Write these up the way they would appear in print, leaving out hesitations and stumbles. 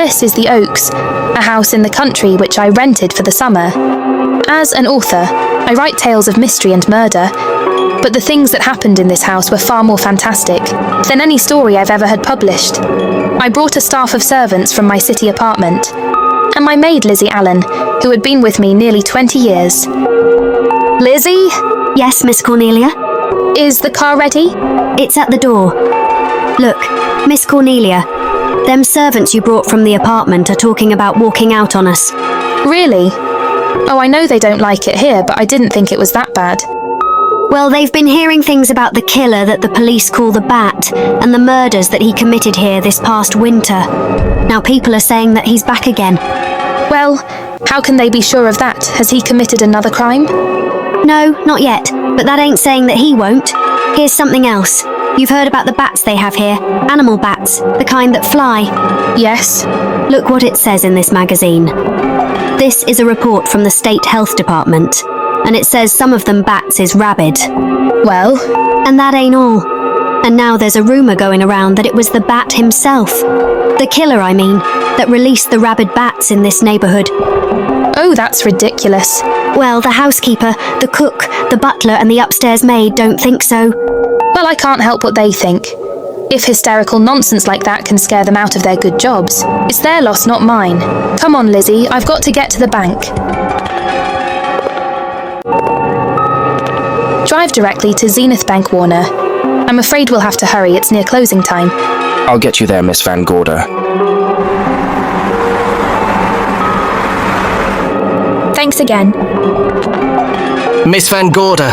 This is the Oaks, a house in the country which I rented for the summer. As an author, I write tales of mystery and murder, but the things that happened in this house were far more fantastic than any story I've ever had published. I brought a staff of servants from my city apartment, and my maid Lizzie Allen, who had been with me nearly 20 years. Lizzie? Yes, Miss Cornelia? Is the car ready? It's at the door. Look, Miss Cornelia, them servants you brought from the apartment are talking about walking out on us. Really? Oh, I know they don't like it here, but I didn't think it was that bad. Well, they've been hearing things about the killer that the police call the Bat and the murders that he committed here this past winter. Now people are saying that he's back again. Well, how can they be sure of that? Has he committed another crime? No, not yet, but that ain't saying that he won't. Here's something else. You've heard about the bats they have here, animal bats, the kind that fly. Yes. Look what it says in this magazine. This is a report from the State Health Department, and it says some of them bats is rabid. Well? And that ain't all. And now there's a rumour going around that it was the Bat himself, the killer I mean, that released the rabid bats in this neighbourhood. Oh, that's ridiculous. Well, the housekeeper, the cook, the butler and the upstairs maid don't think so. Well, I can't help what they think. If hysterical nonsense like that can scare them out of their good jobs, it's their loss, not mine. Come on, Lizzie, I've got to get to the bank. Drive directly to Zenith Bank, Warner. I'm afraid we'll have to hurry, it's near closing time. I'll get you there, Miss Van Gorder. Thanks again. Miss Van Gorder!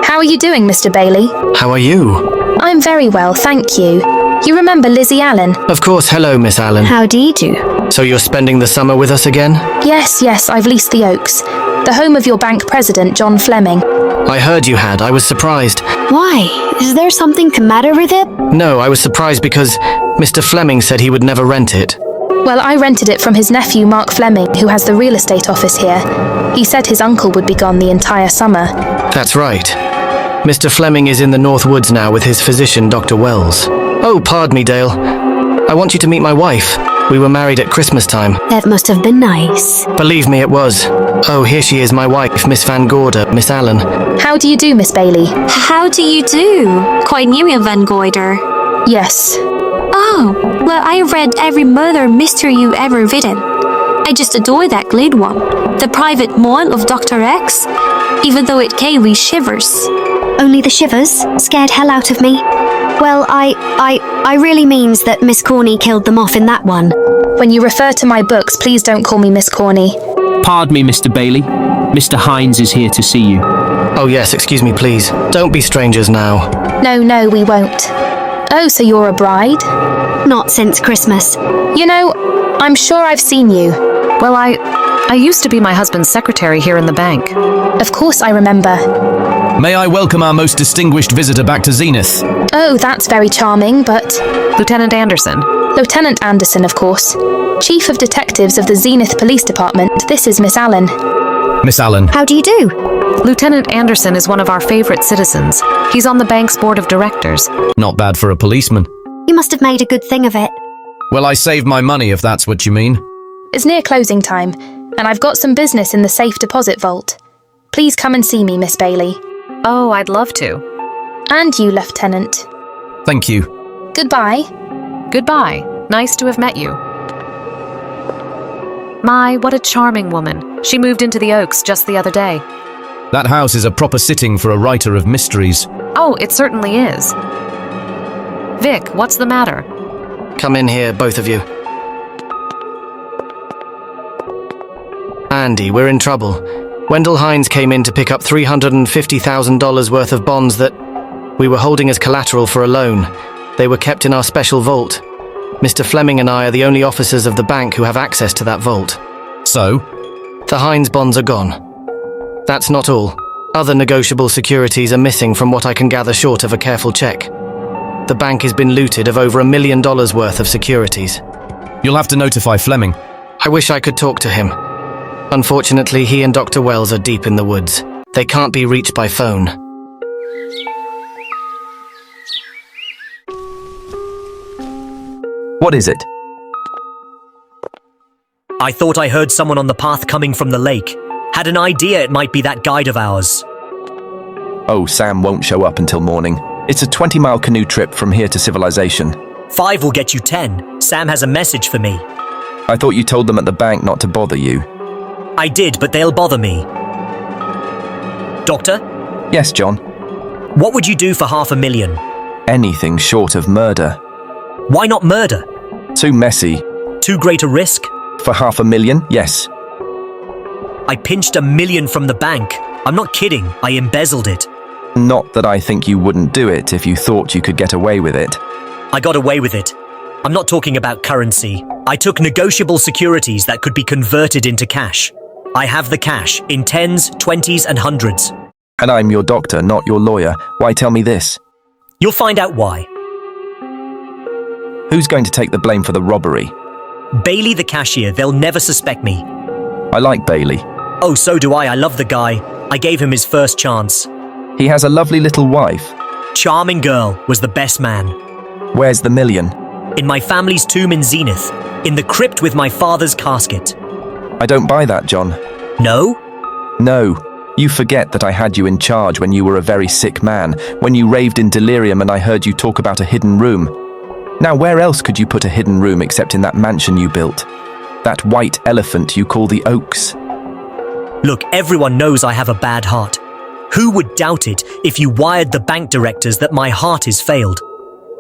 How are you doing, Mr. Bailey? How are you? I'm very well, thank you. You remember Lizzie Allen? Of course, hello, Miss Allen. How do you do? So you're spending the summer with us again? Yes, I've leased the Oaks, the home of your bank president, John Fleming. I heard you had. I was surprised. Why? Is there something the matter with it? No, I was surprised because Mr. Fleming said he would never rent it. Well, I rented it from his nephew, Mark Fleming, who has the real estate office here. He said his uncle would be gone the entire summer. That's right. Mr. Fleming is in the North Woods now with his physician, Dr. Wells. Oh, pardon me, Dale. I want you to meet my wife. We were married at Christmas time. That must have been nice. Believe me, it was. Oh, here she is, my wife, Miss Van Gorder, Miss Allen. How do you do, Miss Bailey? How do you do? Quite new in Van Goyder. Yes. Oh, well, I read every murder mystery you ever written. I just adore that Glade one. The Private Moil of Dr. X, even though it gave me shivers. Only the shivers? Scared hell out of me? Well, I really means that Miss Corney killed them off in that one. When you refer to my books, please don't call me Miss Corney. Pardon me, Mr. Bailey. Mr. Hines is here to see you. Oh yes, excuse me, please. Don't be strangers now. No, we won't. Oh, so you're a bride? Not since Christmas. You know, I'm sure I've seen you. Well, I used to be my husband's secretary here in the bank. Of course I remember. May I welcome our most distinguished visitor back to Zenith? Oh, that's very charming, but... Lieutenant Anderson. Lieutenant Anderson, of course. Chief of Detectives of the Zenith Police Department. This is Miss Allen. Miss Allen. How do you do? Lieutenant Anderson is one of our favorite citizens. He's on the bank's board of directors. Not bad for a policeman. You must have made a good thing of it. Well, I saved my money, if that's what you mean. It's near closing time, and I've got some business in the safe deposit vault. Please come and see me, Miss Bailey. Oh, I'd love to. And you, Lieutenant. Thank you. Goodbye. Goodbye. Nice to have met you. My, what a charming woman. She moved into the Oaks just the other day. That house is a proper sitting for a writer of mysteries. Oh, it certainly is. Vic, what's the matter? Come in here, both of you. Andy, we're in trouble. Wendell Hines came in to pick up $350,000 worth of bonds that we were holding as collateral for a loan. They were kept in our special vault. Mr. Fleming and I are the only officers of the bank who have access to that vault. So? The Hines bonds are gone. That's not all. Other negotiable securities are missing from what I can gather short of a careful check. The bank has been looted of over $1 million worth of securities. You'll have to notify Fleming. I wish I could talk to him. Unfortunately, he and Dr. Wells are deep in the woods. They can't be reached by phone. What is it? I thought I heard someone on the path coming from the lake. Had an idea it might be that guide of ours. Oh, Sam won't show up until morning. It's a 20-mile canoe trip from here to civilization. 5 will get you 10. Sam has a message for me. I thought you told them at the bank not to bother you. I did, but they'll bother me. Doctor? Yes, John. What would you do for $500,000? Anything short of murder. Why not murder? Too messy. Too great a risk? For $500,000, yes. I pinched $1 million from the bank. I'm not kidding, I embezzled it. Not that I think you wouldn't do it if you thought you could get away with it. I got away with it. I'm not talking about currency. I took negotiable securities that could be converted into cash. I have the cash in 10s, 20s, and 100s. And I'm your doctor, not your lawyer. Why tell me this? You'll find out why. Who's going to take the blame for the robbery? Bailey the cashier, they'll never suspect me. I like Bailey. Oh, so do I love the guy. I gave him his first chance. He has a lovely little wife. Charming girl, was the best man. Where's the $1 million? In my family's tomb in Zenith, in the crypt with my father's casket. I don't buy that, John. No? No. You forget that I had you in charge when you were a very sick man, when you raved in delirium and I heard you talk about a hidden room. Now, where else could you put a hidden room except in that mansion you built? That white elephant you call the Oaks. Look, everyone knows I have a bad heart. Who would doubt it if you wired the bank directors that my heart is failed?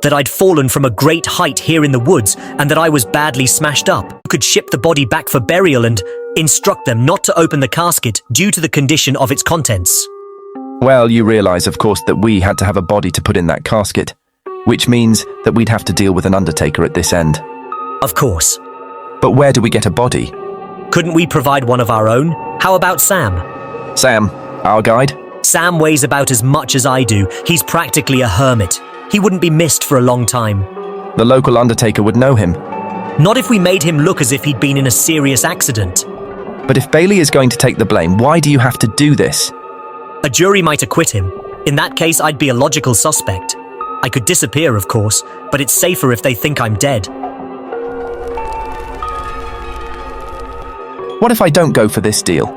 That I'd fallen from a great height here in the woods and that I was badly smashed up? You could ship the body back for burial and instruct them not to open the casket due to the condition of its contents. Well, you realize, of course, that we had to have a body to put in that casket, which means that we'd have to deal with an undertaker at this end. Of course. But where do we get a body? Couldn't we provide one of our own? How about Sam? Sam, our guide? Sam weighs about as much as I do. He's practically a hermit. He wouldn't be missed for a long time. The local undertaker would know him. Not if we made him look as if he'd been in a serious accident. But if Bailey is going to take the blame, why do you have to do this? A jury might acquit him. In that case, I'd be a logical suspect. I could disappear, of course, but it's safer if they think I'm dead. What if I don't go for this deal?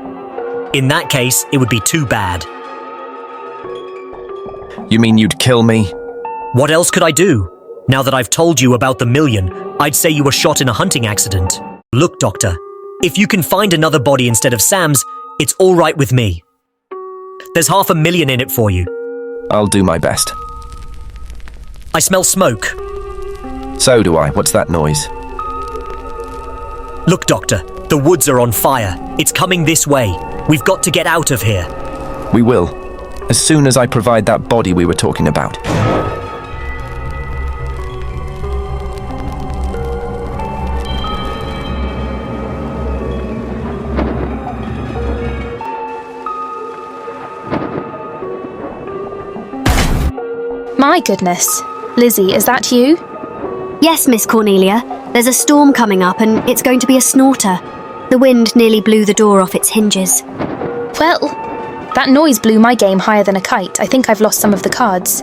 In that case, it would be too bad. You mean you'd kill me? What else could I do? Now that I've told you about the $1 million, I'd say you were shot in a hunting accident. Look, Doctor, if you can find another body instead of Sam's, it's all right with me. There's $500,000 in it for you. I'll do my best. I smell smoke. So do I. What's that noise? Look, Doctor, the woods are on fire. It's coming this way. We've got to get out of here. We will, as soon as I provide that body we were talking about. My goodness. Lizzie, is that you? Yes, Miss Cornelia. There's a storm coming up and it's going to be a snorter. The wind nearly blew the door off its hinges. Well, that noise blew my game higher than a kite. I think I've lost some of the cards.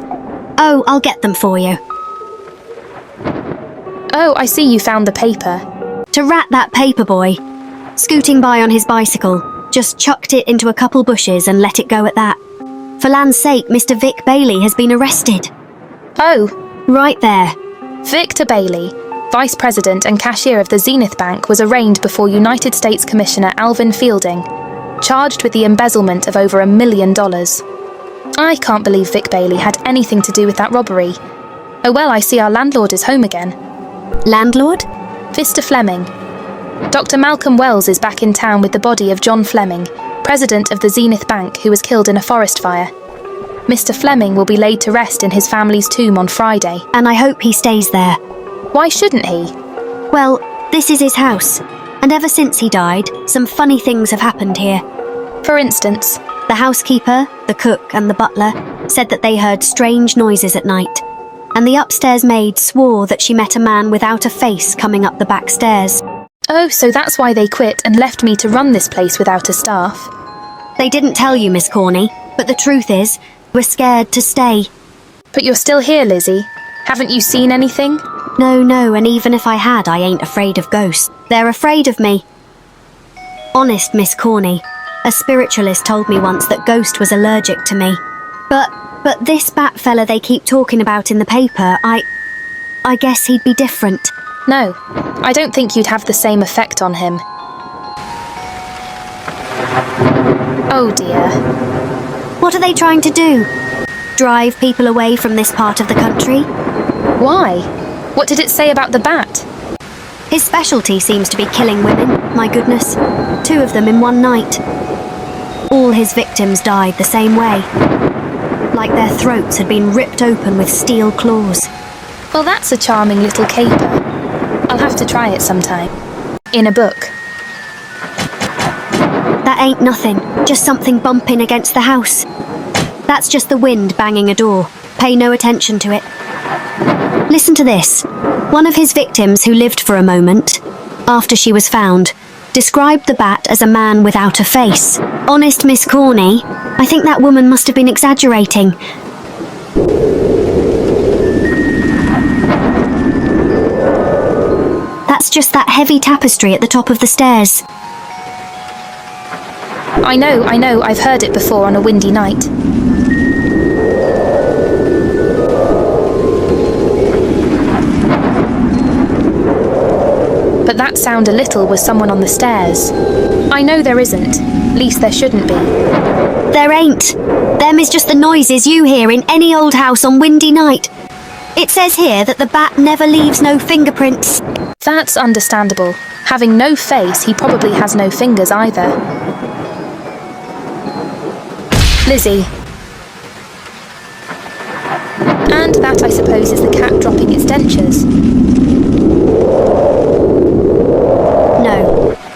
Oh, I'll get them for you. Oh, I see you found the paper. To rat that paper boy. Scooting by on his bicycle, just chucked it into a couple bushes and let it go at that. For land's sake, Mr. Vic Bailey has been arrested. Oh, Right there. Victor Bailey, Vice President and Cashier of the Zenith Bank, was arraigned before United States Commissioner Alvin Fielding, charged with the embezzlement of over $1 million. I can't believe Vic Bailey had anything to do with that robbery. Oh well, I see our landlord is home again. Landlord? Mr. Fleming. Dr. Malcolm Wells is back in town with the body of John Fleming, President of the Zenith Bank, who was killed in a forest fire. Mr. Fleming will be laid to rest in his family's tomb on Friday. And I hope he stays there. Why shouldn't he? Well, this is his house. And ever since he died, some funny things have happened here. For instance, The housekeeper, the cook and the butler said that they heard strange noises at night. And the upstairs maid swore that she met a man without a face coming up the back stairs. oh, so that's why they quit and left me to run this place without a staff. They didn't tell you, Miss Corney, but the truth is, we're scared to stay. But you're still here, Lizzie. Haven't you seen anything? No, and even if I had, I ain't afraid of ghosts. They're afraid of me. Honest Miss Corney. A spiritualist told me once that Ghost was allergic to me. But this bat fella they keep talking about in the paper, I guess he'd be different. No, I don't think you'd have the same effect on him. Oh dear. What are they trying to do? Drive people away from this part of the country? Why? What did it say about the bat? His specialty seems to be killing women, my goodness. 2 of them in one night. All his victims died the same way. Like their throats had been ripped open with steel claws. Well, that's a charming little caper. I'll have to try it sometime. In a book. That ain't nothing, just something bumping against the house. That's just the wind banging a door. Pay no attention to it. Listen to this. One of his victims who lived for a moment, after she was found, described the bat as a man without a face. Honest Miss Corney, I think that woman must have been exaggerating. That's just that heavy tapestry at the top of the stairs. I know, I've heard it before on a windy night. But that sound a little was someone on the stairs. I know there isn't. Least there shouldn't be. There ain't. Them is just the noises you hear in any old house on windy night. It says here that the bat never leaves no fingerprints. That's understandable. Having no face, he probably has no fingers either. Lizzie. And that, I suppose, is the cat dropping its dentures.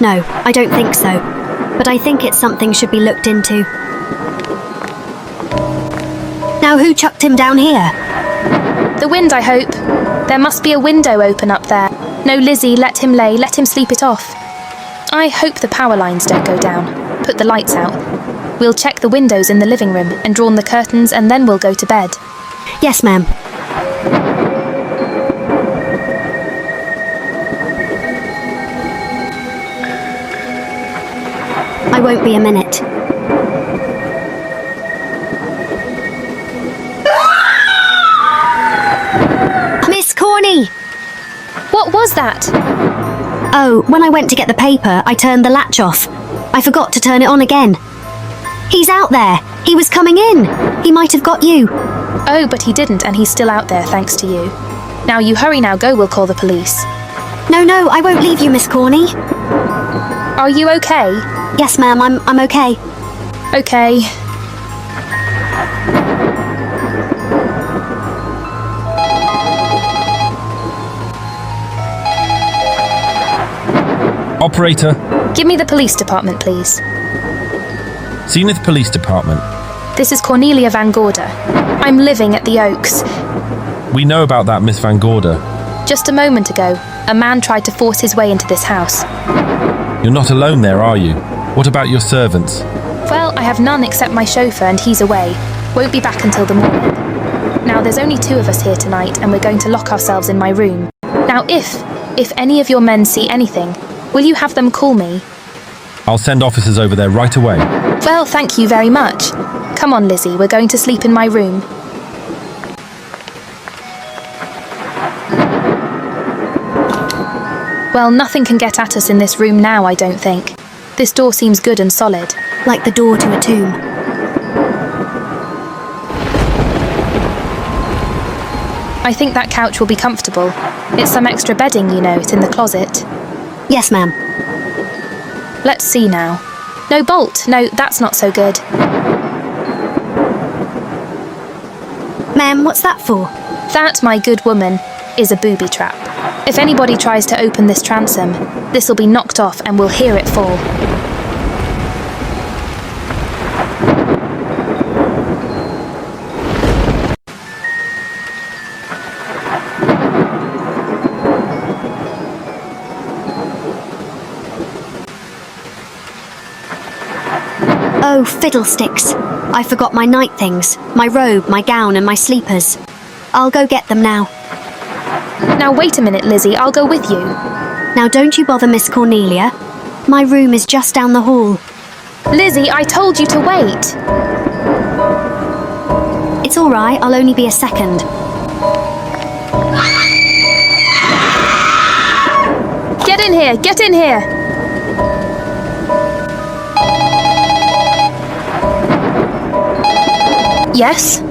No, I don't think so. But I think it's something should be looked into. Now who chucked him down here? The wind, I hope. There must be a window open up there. No, Lizzie, let him lay, let him sleep it off. I hope the power lines don't go down. Put the lights out. We'll check the windows in the living room and drawn the curtains, and then we'll go to bed. Yes, ma'am. I won't be a minute. Miss Corney! What was that? Oh, when I went to get the paper, I turned the latch off. I forgot to turn it on again. He's out there. He was coming in. He might have got you. Oh, but he didn't, and he's still out there, thanks to you. Now you hurry now, go, we'll call the police. No, I won't leave you, Miss Corney. Are you okay? Yes, ma'am, I'm okay. Okay. Operator. Give me the police department, please. Zenith Police Department. This is Cornelia Van Gorder. I'm living at the Oaks. We know about that, Miss Van Gorder. Just a moment ago, a man tried to force his way into this house. You're not alone there, are you? What about your servants? Well, I have none except my chauffeur, and he's away. Won't be back until the morning. Now, there's only 2 of us here tonight, and we're going to lock ourselves in my room. Now, if any of your men see anything, will you have them call me? I'll send officers over there right away. Well, thank you very much. Come on, Lizzie, we're going to sleep in my room. Well, nothing can get at us in this room now, I don't think. This door seems good and solid. Like the door to a tomb. I think that couch will be comfortable. It's some extra bedding, you know, it's in the closet. Yes, ma'am. Let's see now. No bolt. No, that's not so good. Ma'am, what's that for? That, my good woman, is a booby trap. If anybody tries to open this transom, this'll be knocked off and we'll hear it fall. Oh, fiddlesticks. I forgot my night things. My robe, my gown, and my sleepers. I'll go get them now. Now wait a minute, Lizzie, I'll go with you. Now don't you bother Miss Cornelia. My room is just down the hall. Lizzie, I told you to wait. It's all right, I'll only be a second. Get in here, get in here. Yes?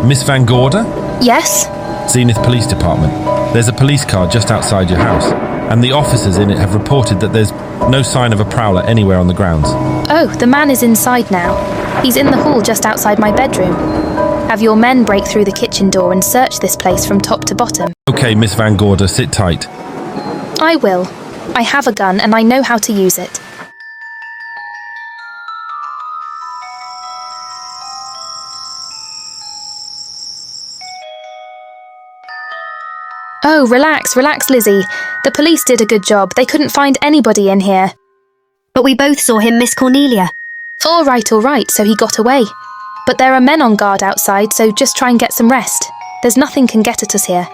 Miss Van Gorder? Yes? Zenith Police Department. There's a police car just outside your house, and the officers in it have reported that there's no sign of a prowler anywhere on the grounds. Oh, the man is inside now. He's in the hall just outside my bedroom. Have your men break through the kitchen door and search this place from top to bottom. Okay, Miss Van Gorder, sit tight. I will. I have a gun and I know how to use it. Oh, relax, Lizzie. The police did a good job. They couldn't find anybody in here. But we both saw him miss Cornelia. All right, so he got away. But there are men on guard outside, so just try and get some rest. There's nothing can get at us here.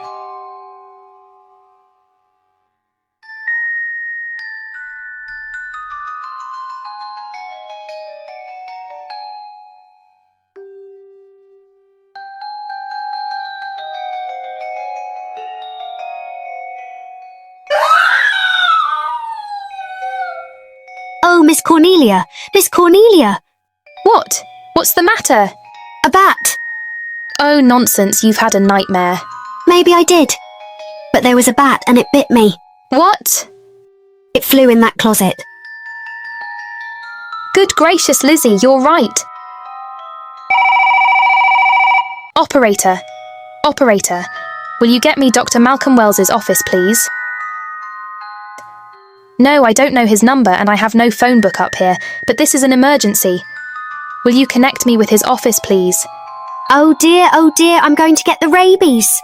Oh, Miss Cornelia! Miss Cornelia! What? What's the matter? A bat! Oh, nonsense, you've had a nightmare. Maybe I did. But there was a bat and it bit me. What? It flew in that closet. Good gracious, Lizzie, you're right. Operator, will you get me Dr. Malcolm Wells's office, please? No, I don't know his number and I have no phone book up here, but this is an emergency. Will you connect me with his office, please? Oh dear, I'm going to get the rabies.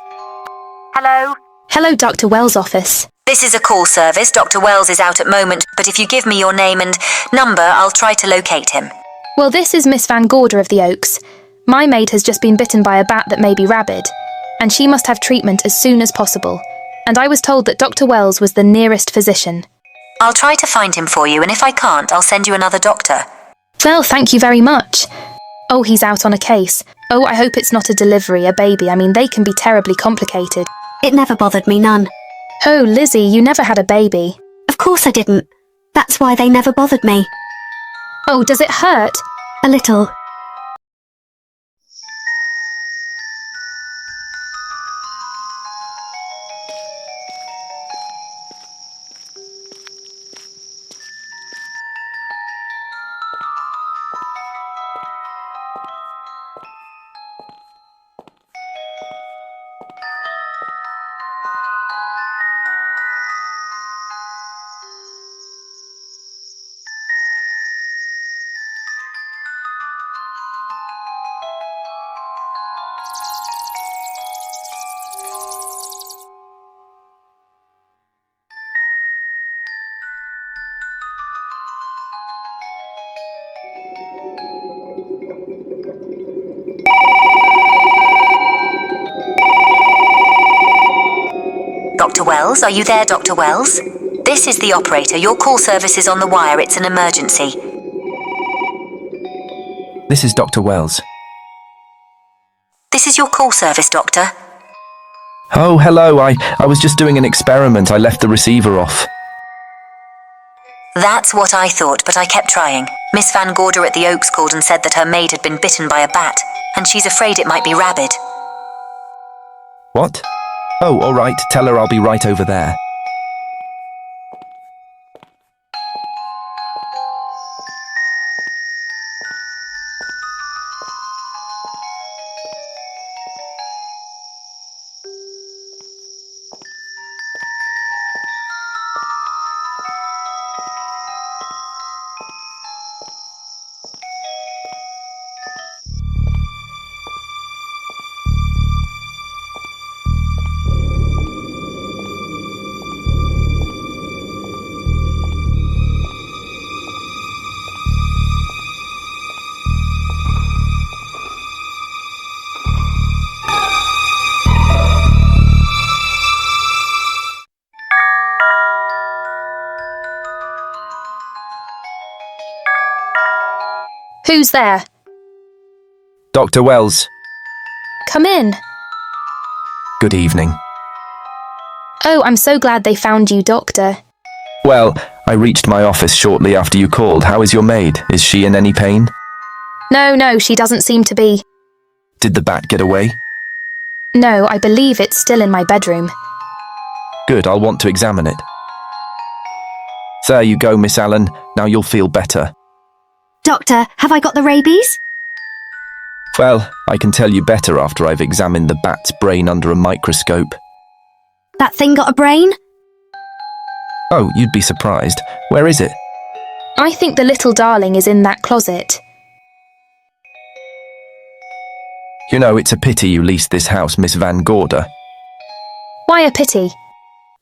Hello? Hello, Dr. Wells' office. This is a call service. Dr. Wells is out at moment, but if you give me your name and number, I'll try to locate him. Well, this is Miss Van Gorder of the Oaks. My maid has just been bitten by a bat that may be rabid, and she must have treatment as soon as possible. And I was told that Dr. Wells was the nearest physician. I'll try to find him for you, and if I can't, I'll send you another doctor. Well, thank you very much. Oh, he's out on a case. Oh, I hope it's not a delivery, a baby. I mean, they can be terribly complicated. It never bothered me none. Oh, Lizzie, you never had a baby. Of course I didn't. That's why they never bothered me. Oh, does it hurt? A little. Dr. Wells, are you there, Dr. Wells? This is the operator. Your call service is on the wire. It's an emergency. This is Dr. Wells. This is your call service, Doctor. Oh, hello. I was just doing an experiment. I left the receiver off. That's what I thought, but I kept trying. Miss Van Gorder at the Oaks called and said that her maid had been bitten by a bat, and she's afraid it might be rabid. What? Oh, all right. Tell her I'll be right over there. Who's there? Dr. Wells. Come in. Good evening. Oh, I'm so glad they found you, Doctor. Well, I reached my office shortly after you called. How is your maid? Is she in any pain? No, she doesn't seem to be. Did the bat get away? No, I believe it's still in my bedroom. Good, I'll want to examine it. There you go, Miss Allen. Now you'll feel better. Doctor, have I got the rabies? Well, I can tell you better after I've examined the bat's brain under a microscope. That thing got a brain? Oh, you'd be surprised. Where is it? I think the little darling is in that closet. You know, it's a pity you leased this house, Miss Van Gorder. Why a pity?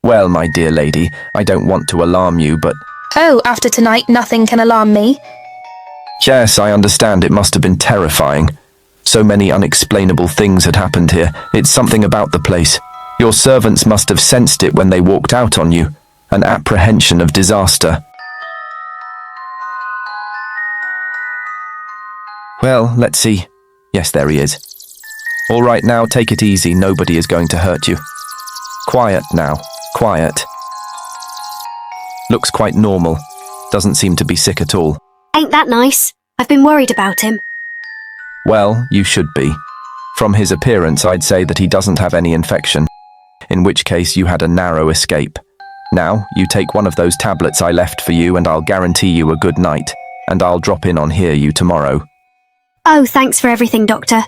Well, my dear lady, I don't want to alarm you, but... Oh, after tonight nothing can alarm me. Yes, I understand it must have been terrifying. So many unexplainable things had happened here. It's something about the place. Your servants must have sensed it when they walked out on you. An apprehension of disaster. Well, let's see. Yes, there he is. All right, now take it easy. Nobody is going to hurt you. Quiet now. Quiet. Looks quite normal. Doesn't seem to be sick at all. Ain't that nice? I've been worried about him. Well, you should be. From his appearance, I'd say that he doesn't have any infection, in which case you had a narrow escape. Now, you take one of those tablets I left for you and I'll guarantee you a good night, and I'll drop in on you tomorrow. Oh, thanks for everything, Doctor.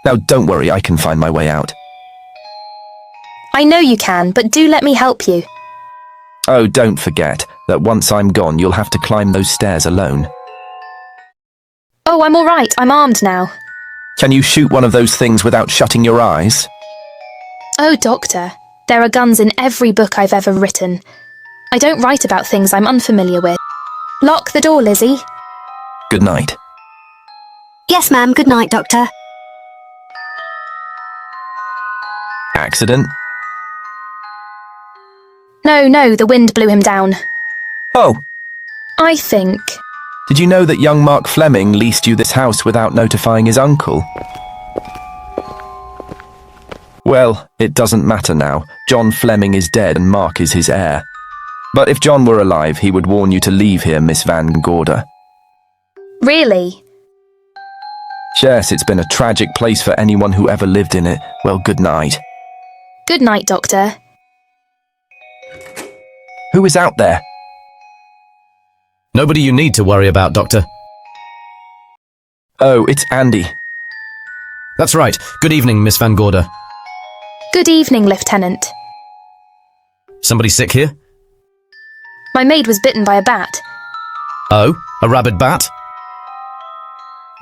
Now, don't worry, I can find my way out. I know you can, but do let me help you. Oh, don't forget that once I'm gone, you'll have to climb those stairs alone. Oh, I'm all right. I'm armed now. Can you shoot one of those things without shutting your eyes? Oh, Doctor, there are guns in every book I've ever written. I don't write about things I'm unfamiliar with. Lock the door, Lizzie. Good night. Yes, ma'am. Good night, Doctor. Accident? No, the wind blew him down. Oh, I think. did you know that young Mark Fleming leased you this house without notifying his uncle? Well, it doesn't matter now. John Fleming is dead and Mark is his heir. But if John were alive, he would warn you to leave here, Miss Van Gorder. Really? Yes, it's been a tragic place for anyone who ever lived in it. Well, good night. Good night, Doctor. Who is out there? Nobody you need to worry about, Doctor. Oh, it's Andy. That's right. Good evening, Miss Van Gorder. Good evening, Lieutenant. Somebody sick here? My maid was bitten by a bat. Oh, a rabid bat?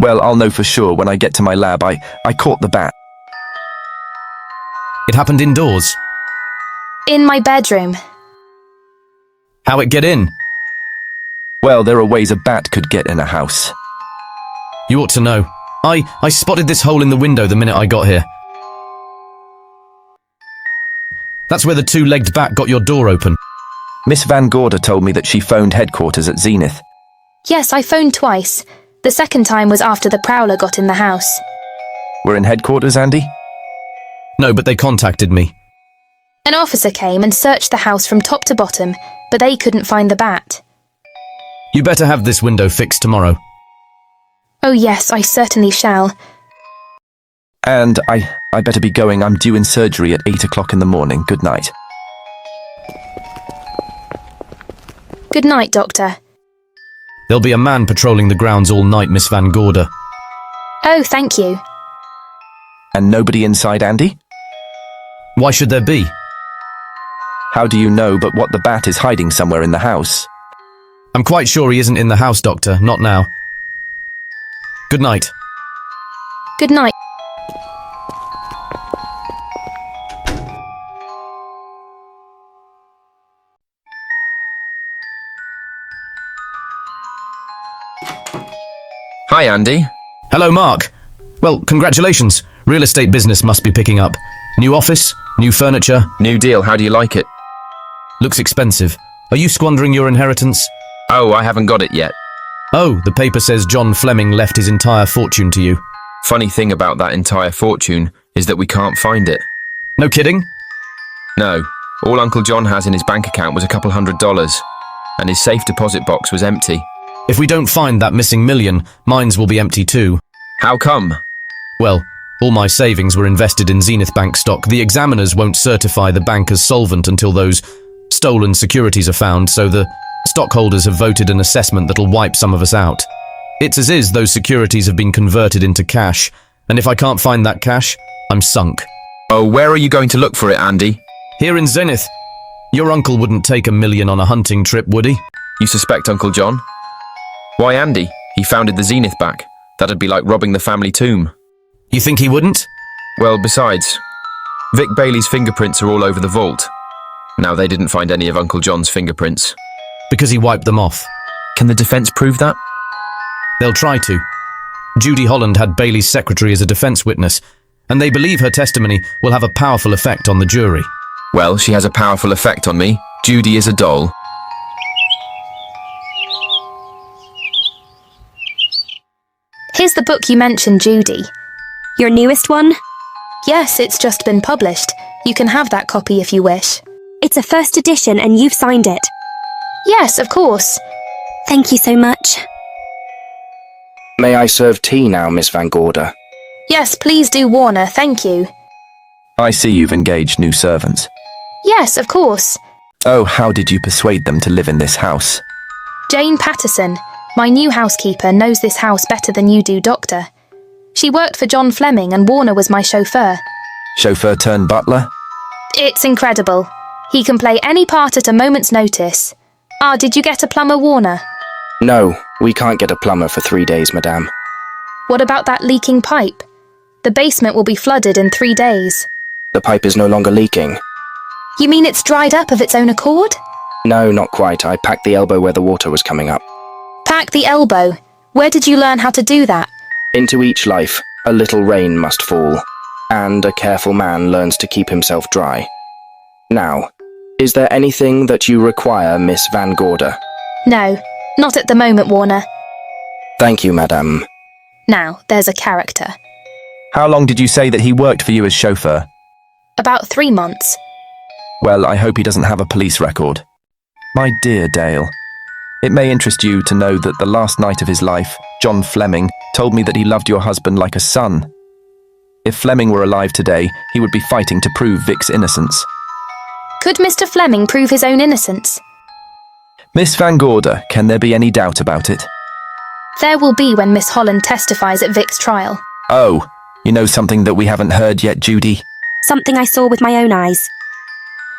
Well, I'll know for sure when I get to my lab. I caught the bat. It happened indoors. In my bedroom. How it get in? Well, there are ways a bat could get in a house. You ought to know. I spotted this hole in the window the minute I got here. That's where the two-legged bat got your door open. Miss Van Gorder told me that she phoned headquarters at Zenith. Yes, I phoned twice. The second time was after the prowler got in the house. We're in headquarters, Andy? No, but they contacted me. An officer came and searched the house from top to bottom, but they couldn't find the bat. You better have this window fixed tomorrow. Oh yes, I certainly shall. And I better be going. I'm due in surgery at 8 o'clock in the morning. Good night. Good night, Doctor. There'll be a man patrolling the grounds all night, Miss Van Gorder. Oh, thank you. And nobody inside, Andy? Why should there be? How do you know but what the bat is hiding somewhere in the house? I'm quite sure he isn't in the house, Doctor. Not now. Good night. Good night. Hi, Andy. Hello, Mark. Well, congratulations. Real estate business must be picking up. New office, new furniture. New deal. How do you like it? Looks expensive. Are you squandering your inheritance? Oh, I haven't got it yet. Oh, the paper says John Fleming left his entire fortune to you. Funny thing about that entire fortune is that we can't find it. No kidding? No, all Uncle John has in his bank account was a couple $100, and his safe deposit box was empty. If we don't find that missing million, mines will be empty too. How come? Well, all my savings were invested in Zenith Bank stock. The examiners won't certify the bank as solvent until those stolen securities are found, so the stockholders have voted an assessment that'll wipe some of us out. It's as is those securities have been converted into cash, and if I can't find that cash, I'm sunk. Oh, where are you going to look for it, Andy? Here in Zenith. Your uncle wouldn't take $1 million on a hunting trip, would he? You suspect Uncle John? Why, Andy? He founded the Zenith back. That'd be like robbing the family tomb. You think he wouldn't? Well, besides, Vic Bailey's fingerprints are all over the vault. Now, they didn't find any of Uncle John's fingerprints. Because he wiped them off. Can the defense prove that? They'll try to. Judy Holland had Bailey's secretary as a defense witness, and they believe her testimony will have a powerful effect on the jury. Well, she has a powerful effect on me. Judy is a doll. Here's the book you mentioned, Judy. Your newest one? Yes, it's just been published. You can have that copy if you wish. It's a first edition and you've signed it. Yes, of course. Thank you so much. May I serve tea now, Miss Van Gorder? Yes, please do, Warner, thank you. I see you've engaged new servants. Yes, of course. Oh, how did you persuade them to live in this house? Jane Patterson, my new housekeeper, knows this house better than you do, Doctor. She worked for John Fleming and Warner was my chauffeur. Chauffeur turned butler? It's incredible. He can play any part at a moment's notice. Ah, did you get a plumber, Warner? No, we can't get a plumber for 3 days, madame. What about that leaking pipe? The basement will be flooded in 3 days. The pipe is no longer leaking. You mean it's dried up of its own accord? No, not quite. I packed the elbow where the water was coming up. Pack the elbow. Where did you learn how to do that? Into each life, a little rain must fall, and a careful man learns to keep himself dry. Now, is there anything that you require, Miss Van Gorder? No, not at the moment, Warner. Thank you, madame. Now, there's a character. How long did you say that he worked for you as chauffeur? About 3 months. Well, I hope he doesn't have a police record. My dear Dale, it may interest you to know that the last night of his life, John Fleming told me that he loved your husband like a son. If Fleming were alive today, he would be fighting to prove Vic's innocence. Could Mr. Fleming prove his own innocence? Miss Van Gorder, can there be any doubt about it? There will be when Miss Holland testifies at Vic's trial. Oh, you know something that we haven't heard yet, Judy? Something I saw with my own eyes.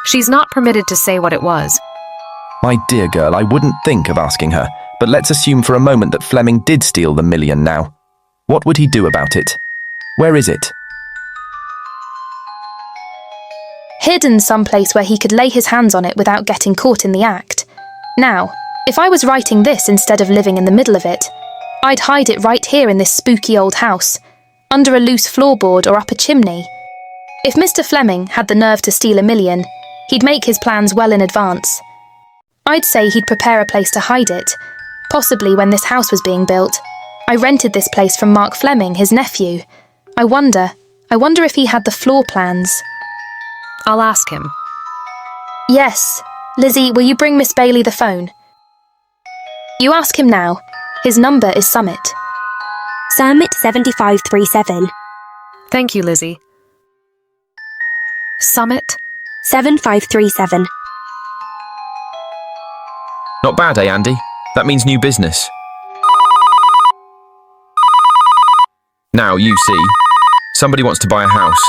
She's not permitted to say what it was. My dear girl, I wouldn't think of asking her, but let's assume for a moment that Fleming did steal the $1 million now. What would he do about it? Where is it? Hidden someplace where he could lay his hands on it without getting caught in the act. Now, if I was writing this instead of living in the middle of it, I'd hide it right here in this spooky old house, under a loose floorboard or up a chimney. If Mr. Fleming had the nerve to steal $1 million, he'd make his plans well in advance. I'd say he'd prepare a place to hide it, possibly when this house was being built. I rented this place from Mark Fleming, his nephew. I wonder if he had the floor plans. I'll ask him. Yes. Lizzie, will you bring Miss Bailey the phone? You ask him now. His number is Summit. Summit 7537. Thank you, Lizzie. Summit 7537. Not bad, eh, Andy? That means new business. Now, you see, somebody wants to buy a house.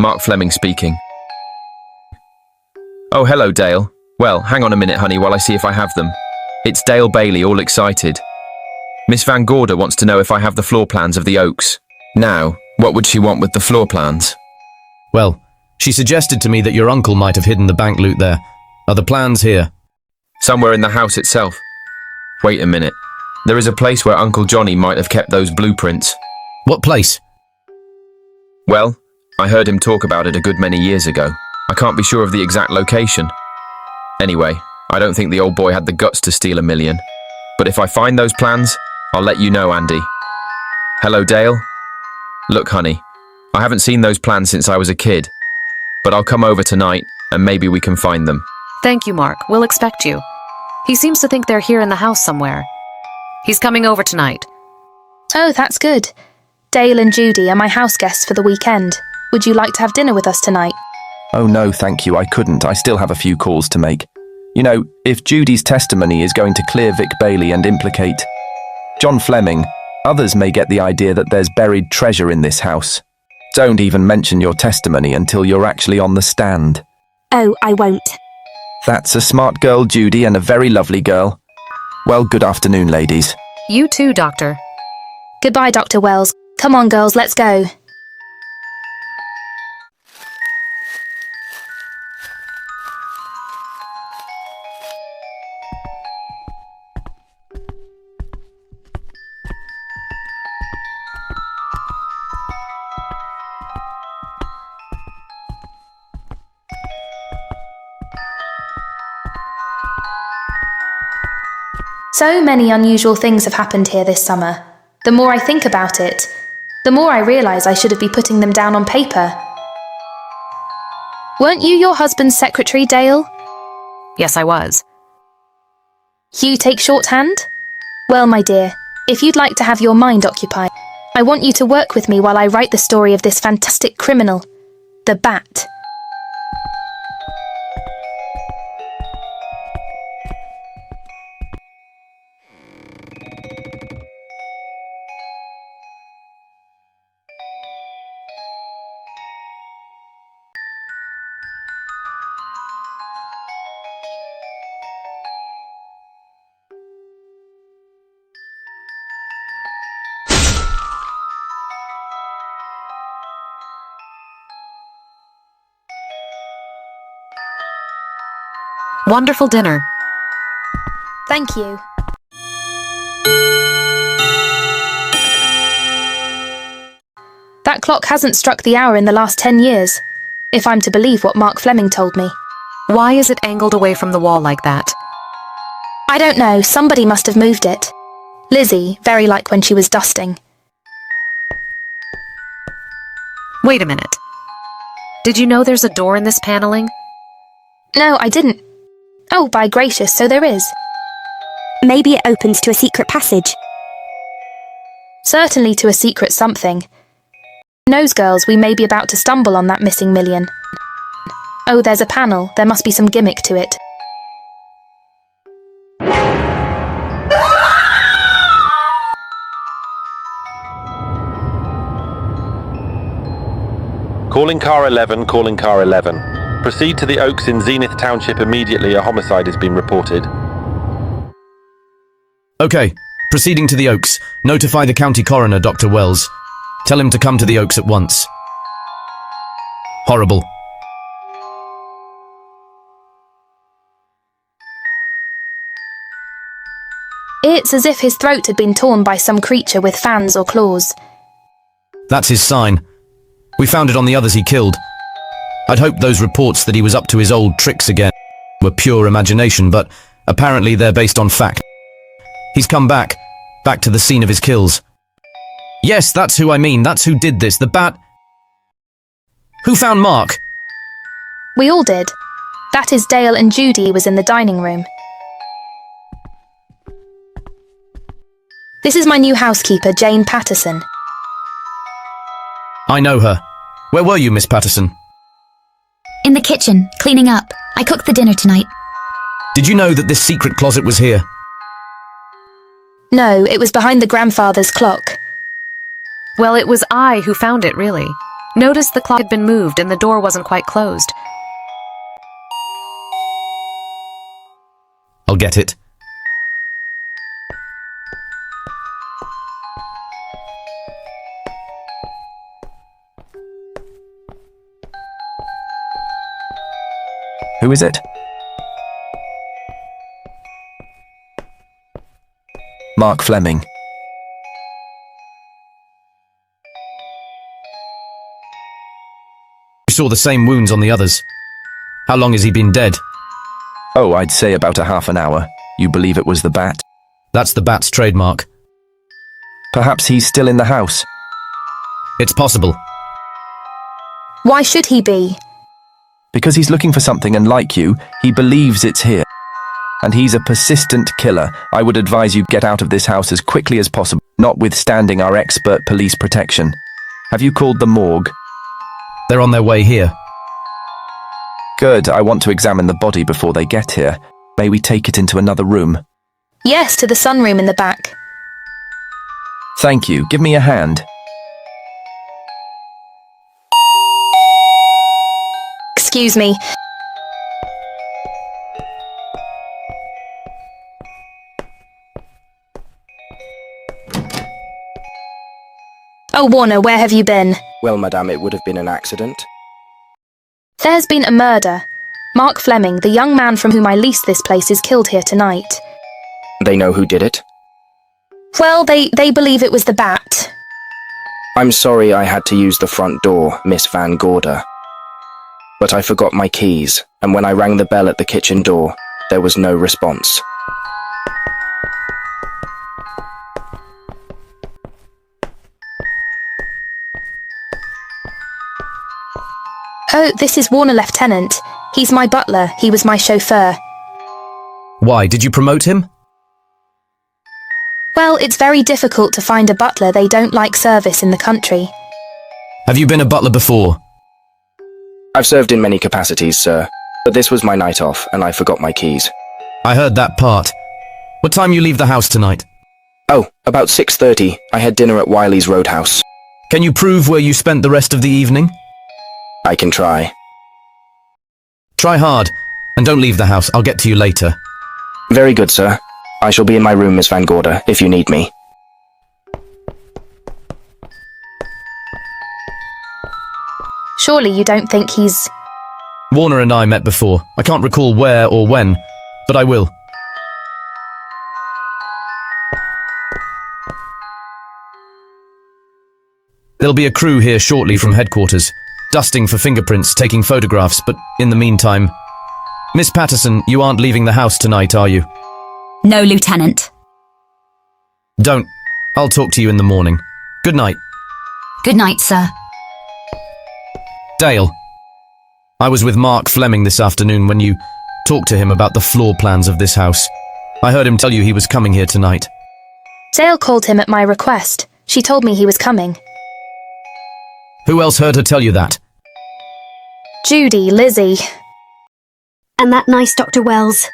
Mark Fleming speaking. Oh, hello, Dale. Well, hang on a minute, honey, while I see if I have them. It's Dale Bailey, all excited. Miss Van Gorder wants to know if I have the floor plans of the Oaks. Now, what would she want with the floor plans? Well, she suggested to me that your uncle might have hidden the bank loot there. Are the plans here? Somewhere in the house itself. Wait a minute. There is a place where Uncle Johnny might have kept those blueprints. What place? Well, I heard him talk about it a good many years ago. I can't be sure of the exact location. Anyway, I don't think the old boy had the guts to steal $1 million. But if I find those plans, I'll let you know, Andy. Hello, Dale? Look, honey, I haven't seen those plans since I was a kid, but I'll come over tonight and maybe we can find them. Thank you, Mark. We'll expect you. He seems to think they're here in the house somewhere. He's coming over tonight. Oh, that's good. Dale and Judy are my house guests for the weekend. Would you like to have dinner with us tonight? Oh no, thank you, I couldn't. I still have a few calls to make. You know, if Judy's testimony is going to clear Vic Bailey and implicate John Fleming, others may get the idea that there's buried treasure in this house. Don't even mention your testimony until you're actually on the stand. Oh, I won't. That's a smart girl, Judy, and a very lovely girl. Well, good afternoon, ladies. You too, Doctor. Goodbye, Dr. Wells. Come on, girls, let's go. So many unusual things have happened here this summer. The more I think about it, the more I realise I should have been putting them down on paper. Weren't you your husband's secretary, Dale? Yes, I was. You take shorthand? Well, my dear, if you'd like to have your mind occupied, I want you to work with me while I write the story of this fantastic criminal, the Bat. Wonderful dinner. Thank you. That clock hasn't struck the hour in the last 10 years, if I'm to believe what Mark Fleming told me. Why is it angled away from the wall like that? I don't know, somebody must have moved it. Lizzie, very like when she was dusting. Wait a minute. Did you know there's a door in this paneling? No, I didn't. Oh, by gracious, so there is. Maybe it opens to a secret passage. Certainly to a secret something. Who knows, girls, we may be about to stumble on that missing million. Oh, there's a panel. There must be some gimmick to it. Calling car 11, calling car 11. Proceed to the Oaks in Zenith Township immediately. A homicide has been reported. Okay, proceeding to the Oaks. Notify the county coroner, Dr. Wells. Tell him to come to the Oaks at once. Horrible. It's as if his throat had been torn by some creature with fangs or claws. That's his sign. We found it on the others he killed. I'd hoped those reports that he was up to his old tricks again were pure imagination, but apparently they're based on fact. He's come back to the scene of his kills. Yes, that's who I mean, that's who did this, the Bat. Who found Mark? We all did. That is Dale and Judy was in the dining room. This is my new housekeeper, Jane Patterson. I know her. Where were you, Miss Patterson? In the kitchen, cleaning up. I cooked the dinner tonight. Did you know that this secret closet was here? No, it was behind the grandfather's clock. Well, it was I who found it, really. Notice the clock had been moved and the door wasn't quite closed. I'll get it. Who is it? Mark Fleming. You saw the same wounds on the others. How long has he been dead? Oh, I'd say about a half an hour. You believe it was the Bat? That's the bat's trademark. Perhaps he's still in the house. It's possible. Why should he be? Because he's looking for something, and like you, he believes it's here. And he's a persistent killer. I would advise you get out of this house as quickly as possible, notwithstanding our expert police protection. Have you called the morgue? They're on their way here. Good, I want to examine the body before they get here. May we take it into another room? Yes, to the sunroom in the back. Thank you, give me a hand. Excuse me. Oh, Warner, where have you been? Well, madame, it would have been an accident. There's been a murder. Mark Fleming, the young man from whom I leased this place, is killed here tonight. They know who did it? Well, they believe it was the bat. I'm sorry I had to use the front door, Miss Van Gorder. But I forgot my keys, and when I rang the bell at the kitchen door, there was no response. Oh, this is Warner, Lieutenant. He's my butler. He was my chauffeur. Why, did you promote him? Well, it's very difficult to find a butler. They don't like service in the country. Have you been a butler before? I've served in many capacities, sir, but this was my night off, and I forgot my keys. I heard that part. What time you leave the house tonight? Oh, about 6:30. I had dinner at Wiley's Roadhouse. Can you prove where you spent the rest of the evening? I can try. Try hard, and don't leave the house. I'll get to you later. Very good, sir. I shall be in my room, Miss Van Gorder, if you need me. Surely you don't think he's... Warner and I met before. I can't recall where or when, but I will. There'll be a crew here shortly from headquarters, dusting for fingerprints, taking photographs, but in the meantime... Miss Patterson, you aren't leaving the house tonight, are you? No, Lieutenant. Don't. I'll talk to you in the morning. Good night. Good night, sir. Dale. I was with Mark Fleming this afternoon when you talked to him about the floor plans of this house. I heard him tell you he was coming here tonight. Dale called him at my request. She told me he was coming. Who else heard her tell you that? Judy, Lizzie. And that nice Dr. Wells.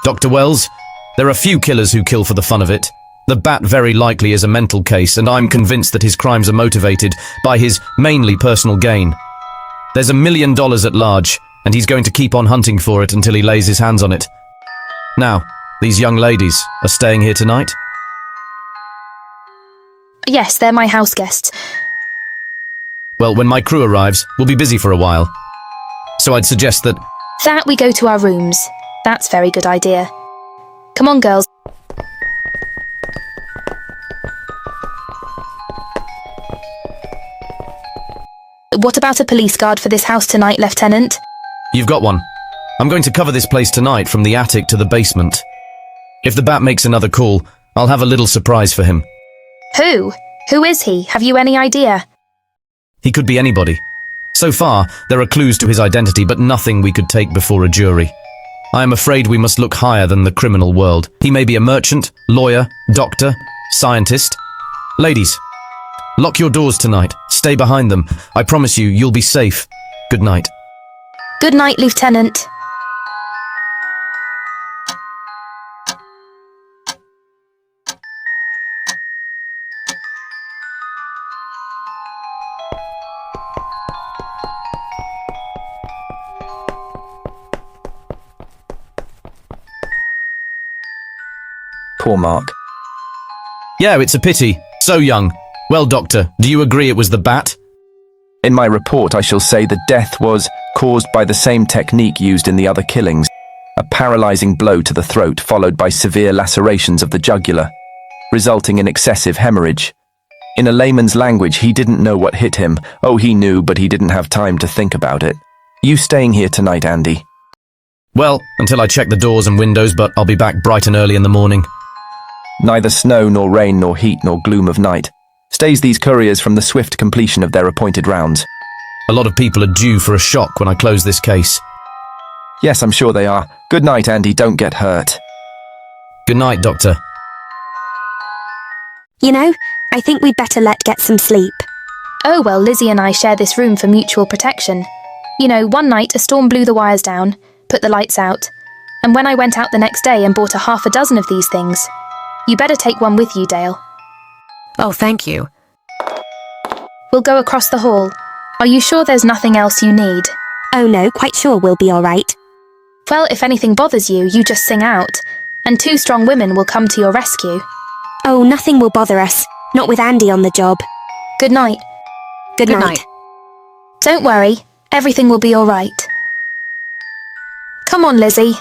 Dr. Wells? There are few killers who kill for the fun of it. The bat very likely is a mental case, and I'm convinced that his crimes are motivated by his mainly personal gain. There's $1 million at large, and he's going to keep on hunting for it until he lays his hands on it. Now, these young ladies are staying here tonight? Yes, they're my house guests. Well, when my crew arrives, we'll be busy for a while. So I'd suggest that... That we go to our rooms. That's a very good idea. Come on, girls. What about a police guard for this house tonight, Lieutenant? You've got one. I'm going to cover this place tonight from the attic to the basement. If the bat makes another call, I'll have a little surprise for him. Who? Who is he? Have you any idea? He could be anybody. So far, there are clues to his identity, but nothing we could take before a jury. I am afraid we must look higher than the criminal world. He may be a merchant, lawyer, doctor, scientist. Ladies, lock your doors tonight. Stay behind them. I promise you, you'll be safe. Good night. Good night, Lieutenant. Poor Mark. Yeah, it's a pity. So young. Well, Doctor, do you agree it was the bat? In my report, I shall say the death was caused by the same technique used in the other killings, a paralyzing blow to the throat followed by severe lacerations of the jugular, resulting in excessive hemorrhage. In a layman's language, he didn't know what hit him. Oh, he knew, but he didn't have time to think about it. You staying here tonight, Andy? Well, until I check the doors and windows, but I'll be back bright and early in the morning. Neither snow nor rain nor heat nor gloom of night stays these couriers from the swift completion of their appointed rounds. A lot of people are due for a shock when I close this case. Yes, I'm sure they are. Good night, Andy. Don't get hurt. Good night, Doctor. You know, I think we'd better get some sleep. Oh, well, Lizzie and I share this room for mutual protection. You know, one night a storm blew the wires down, put the lights out, and when I went out the next day and bought 6 of these things. You better take one with you, Dale. Oh, thank you. We'll go across the hall. Are you sure there's nothing else you need? Oh no, quite sure we'll be all right. Well, if anything bothers you, you just sing out, and 2 strong women will come to your rescue. Oh, nothing will bother us. Not with Andy on the job. Good night. Good night. Don't worry, everything will be all right. Come on, Lizzie.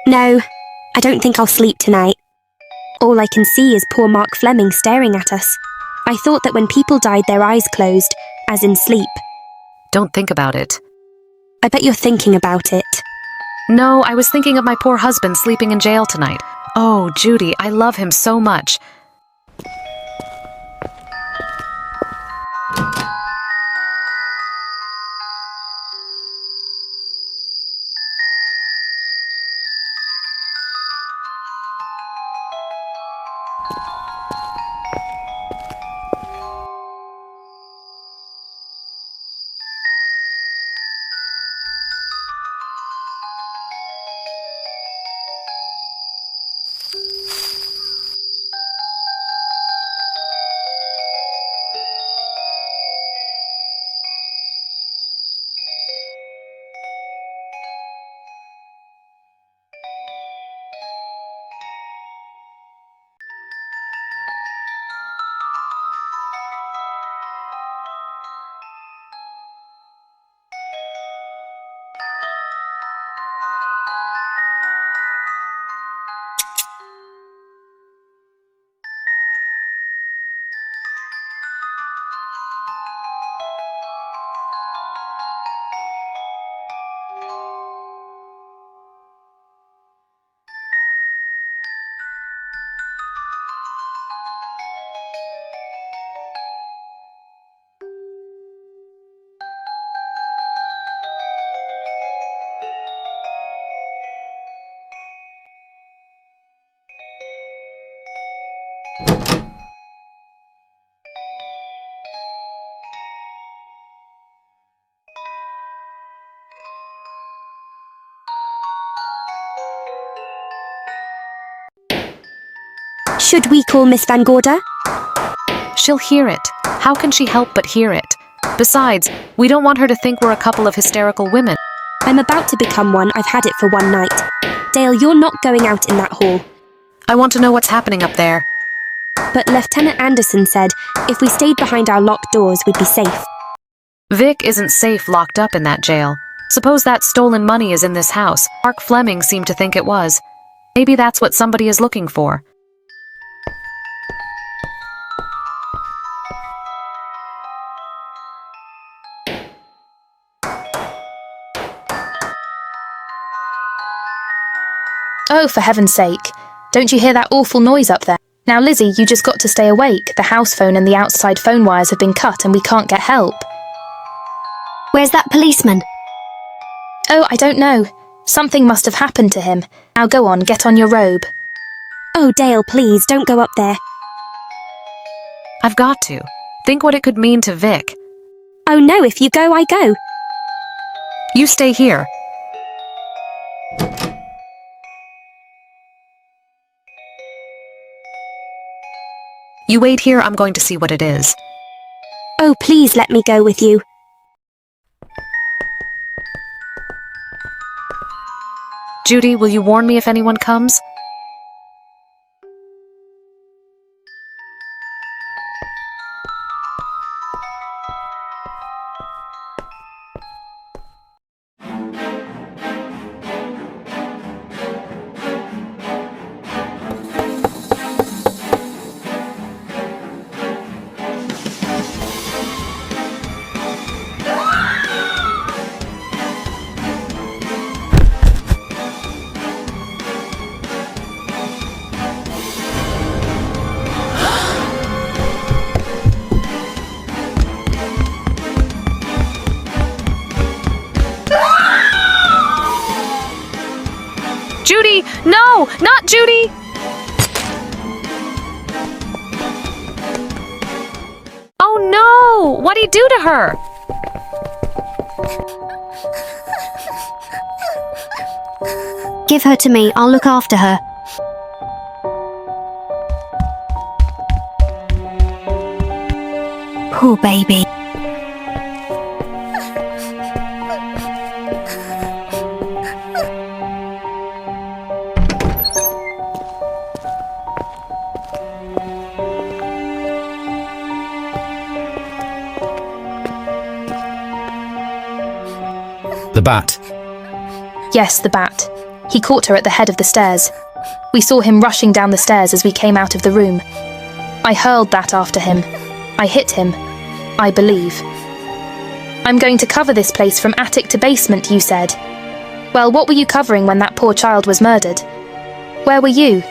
No, I don't think I'll sleep tonight. All I can see is poor Mark Fleming staring at us. I thought that when people died, their eyes closed, as in sleep. Don't think about it. I bet you're thinking about it. No, I was thinking of my poor husband sleeping in jail tonight. Oh, Judy, I love him so much. Should we call Miss Van Gorder? She'll hear it. How can she help but hear it? Besides, we don't want her to think we're a couple of hysterical women. I'm about to become one. I've had it for one night. Dale, you're not going out in that hall. I want to know what's happening up there. But Lieutenant Anderson said if we stayed behind our locked doors, we'd be safe. Vic isn't safe locked up in that jail. Suppose that stolen money is in this house. Mark Fleming seemed to think it was. Maybe that's what somebody is looking for. Oh, for heaven's sake. Don't you hear that awful noise up there? Now, Lizzie, you just got to stay awake. The house phone and the outside phone wires have been cut and we can't get help. Where's that policeman? Oh, I don't know. Something must have happened to him. Now go on, get on your robe. Oh, Dale, please, don't go up there. I've got to. Think what it could mean to Vic. Oh no, if you go, I go. You stay here. You wait here, I'm going to see what it is. Oh, please let me go with you. Judy, will you warn me if anyone comes? Judy! No! Not Judy! Oh no! What'd he do to her? Give her to me, I'll look after her. Poor baby. The bat. Yes, the bat. He caught her at the head of the stairs. We saw him rushing down the stairs as we came out of the room. I hurled that after him. I hit him, I believe. I'm going to cover this place from attic to basement, you said. Well, what were you covering when that poor child was murdered? Where were you?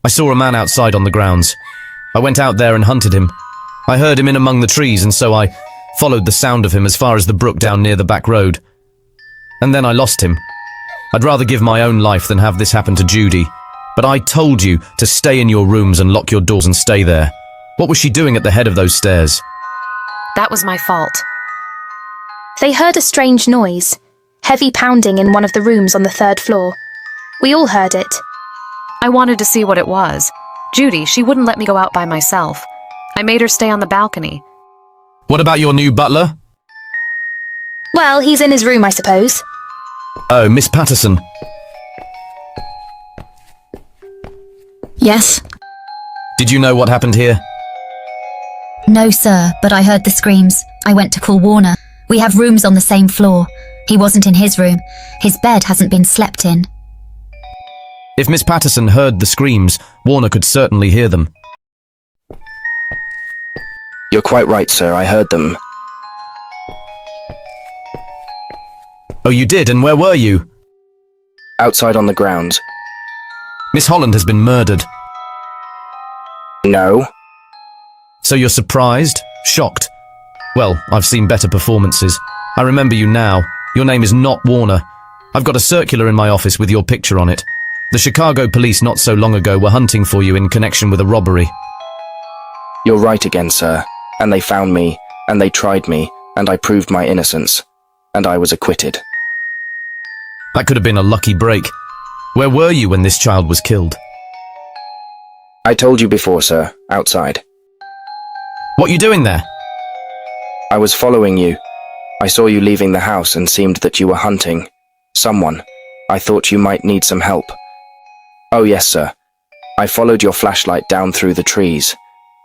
I saw a man outside on the grounds. I went out there and hunted him. I heard him in among the trees, and so I followed the sound of him as far as the brook down near the back road. And then I lost him. I'd rather give my own life than have this happen to Judy. But I told you to stay in your rooms and lock your doors and stay there. What was she doing at the head of those stairs? That was my fault. They heard a strange noise, heavy pounding in one of the rooms on the 3rd floor. We all heard it. I wanted to see what it was. Judy, she wouldn't let me go out by myself. I made her stay on the balcony. What about your new butler? Well, he's in his room, I suppose. Oh, Miss Patterson. Yes? Did you know what happened here? No, sir, but I heard the screams. I went to call Warner. We have rooms on the same floor. He wasn't in his room. His bed hasn't been slept in. If Miss Patterson heard the screams, Warner could certainly hear them. You're quite right, sir. I heard them. Oh, you did? And where were you? Outside on the grounds. Miss Holland has been murdered. No. So you're surprised? Shocked? Well, I've seen better performances. I remember you now. Your name is not Warner. I've got a circular in my office with your picture on it. The Chicago police not so long ago were hunting for you in connection with a robbery. You're right again, sir. And they found me, and they tried me, and I proved my innocence. And I was acquitted. That could have been a lucky break. Where were you when this child was killed? I told you before, sir. Outside. What are you doing there? I was following you. I saw you leaving the house and seemed that you were hunting. Someone. I thought you might need some help. Oh yes, sir. I followed your flashlight down through the trees.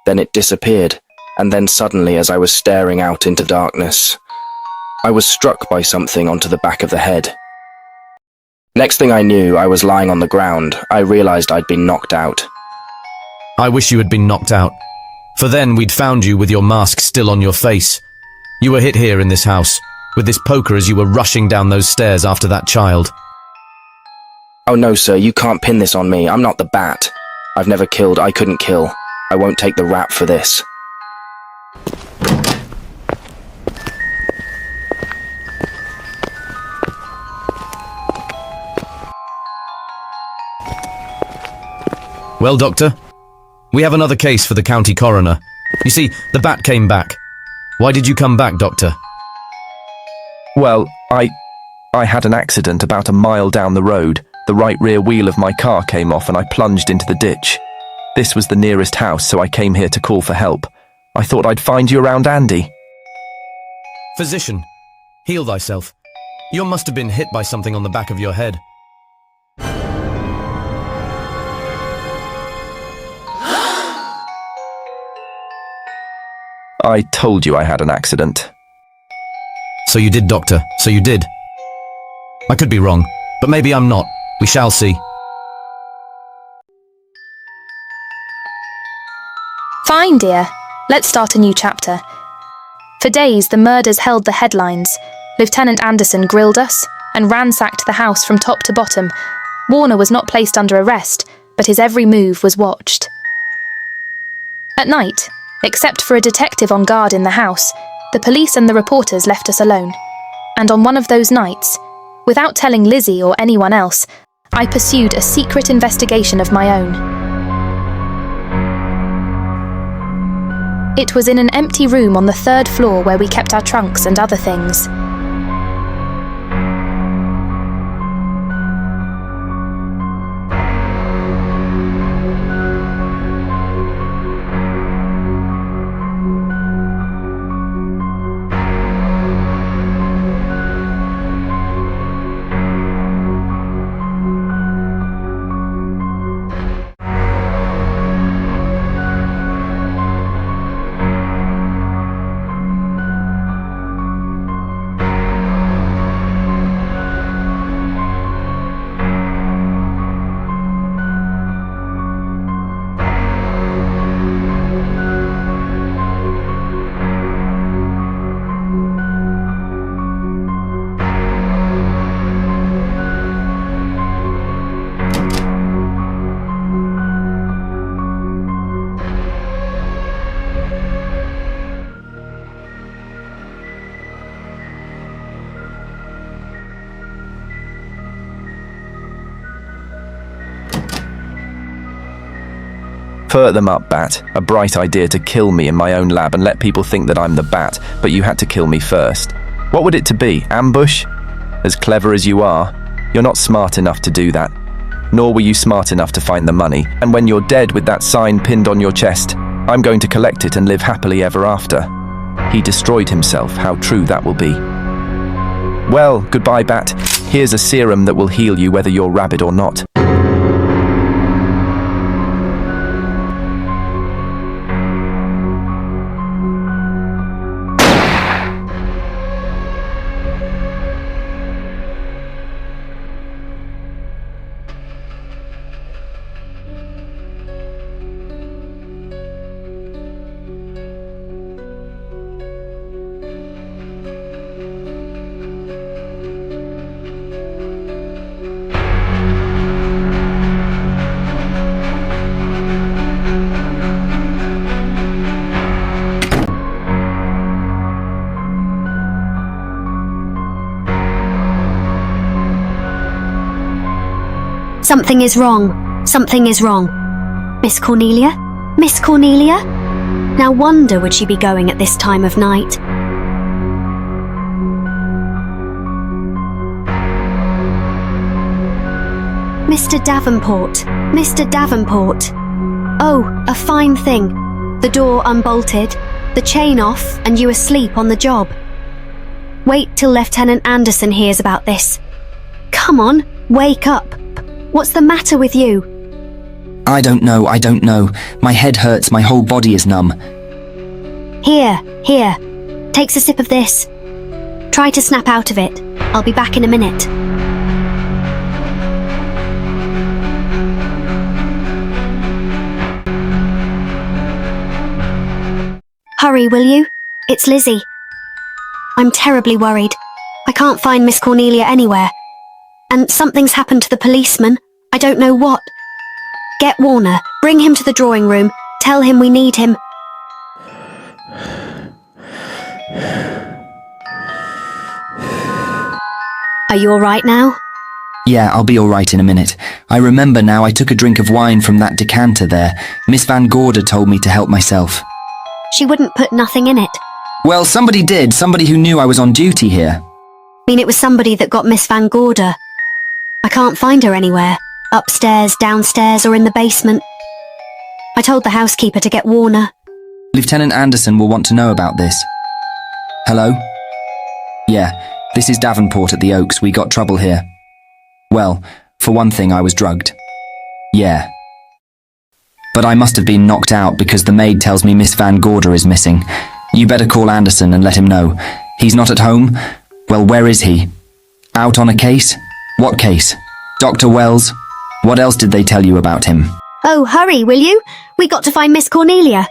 Then it disappeared, and then suddenly as I was staring out into darkness, I was struck by something onto the back of the head. Next thing I knew, I was lying on the ground. I realized I'd been knocked out. I wish you had been knocked out. For then we'd found you with your mask still on your face. You were hit here in this house, with this poker as you were rushing down those stairs after that child. Oh no, sir, you can't pin this on me. I'm not the bat. I've never killed. I couldn't kill. I won't take the rap for this. Well, Doctor, we have another case for the county coroner. You see, the bat came back. Why did you come back, Doctor? Well, I had an accident about a mile down the road. The right rear wheel of my car came off and I plunged into the ditch. This was the nearest house, so I came here to call for help. I thought I'd find you around Andy. Physician, heal thyself. You must have been hit by something on the back of your head. I told you I had an accident. So you did, Doctor. So you did. I could be wrong, but maybe I'm not. We shall see. Fine, dear. Let's start a new chapter. For days, the murders held the headlines. Lieutenant Anderson grilled us and ransacked the house from top to bottom. Warner was not placed under arrest, but his every move was watched. At night, except for a detective on guard in the house, the police and the reporters left us alone. And on one of those nights, Without telling Lizzie or anyone else, I pursued a secret investigation of my own. It was in an empty room on the 3rd floor where we kept our trunks and other things. Furt them up, Bat. A bright idea to kill me in my own lab and let people think that I'm the Bat, but you had to kill me first. What would it to be? Ambush? As clever as you are, you're not smart enough to do that. Nor were you smart enough to find the money, and when you're dead with that sign pinned on your chest, I'm going to collect it and live happily ever after. He destroyed himself. How true that will be. Well, goodbye, Bat. Here's a serum that will heal you whether you're rabid or not. Something is wrong. Something is wrong. Miss Cornelia? Miss Cornelia? Now wonder would she be going at this time of night? Mr. Davenport. Mr. Davenport. Oh, a fine thing. The door unbolted, the chain off, and you asleep on the job. Wait till Lieutenant Anderson hears about this. Come on, wake up. What's the matter with you? I don't know. My head hurts, my whole body is numb. Here. Takes a sip of this. Try to snap out of it. I'll be back in a minute. Hurry, will you? It's Lizzie. I'm terribly worried. I can't find Miss Cornelia anywhere. And something's happened to the policeman. I don't know what. Get Warner. Bring him to the drawing room. Tell him we need him. Are you all right now? Yeah, I'll be all right in a minute. I remember now I took a drink of wine from that decanter there. Miss Van Gorder told me to help myself. She wouldn't put nothing in it. Well, somebody did. Somebody who knew I was on duty here. I mean, it was somebody that got Miss Van Gorder. I can't find her anywhere. Upstairs, downstairs, or in the basement. I told the housekeeper to get Warner. Lieutenant Anderson will want to know about this. Hello? Yeah, this is Davenport at the Oaks. We got trouble here. Well, for one thing, I was drugged. Yeah. But I must have been knocked out because the maid tells me Miss Van Gorder is missing. You better call Anderson and let him know. He's not at home? Well, where is he? Out on a case? What case? Dr. Wells? What else did they tell you about him? Oh, hurry, will you? We got to find Miss Cornelia.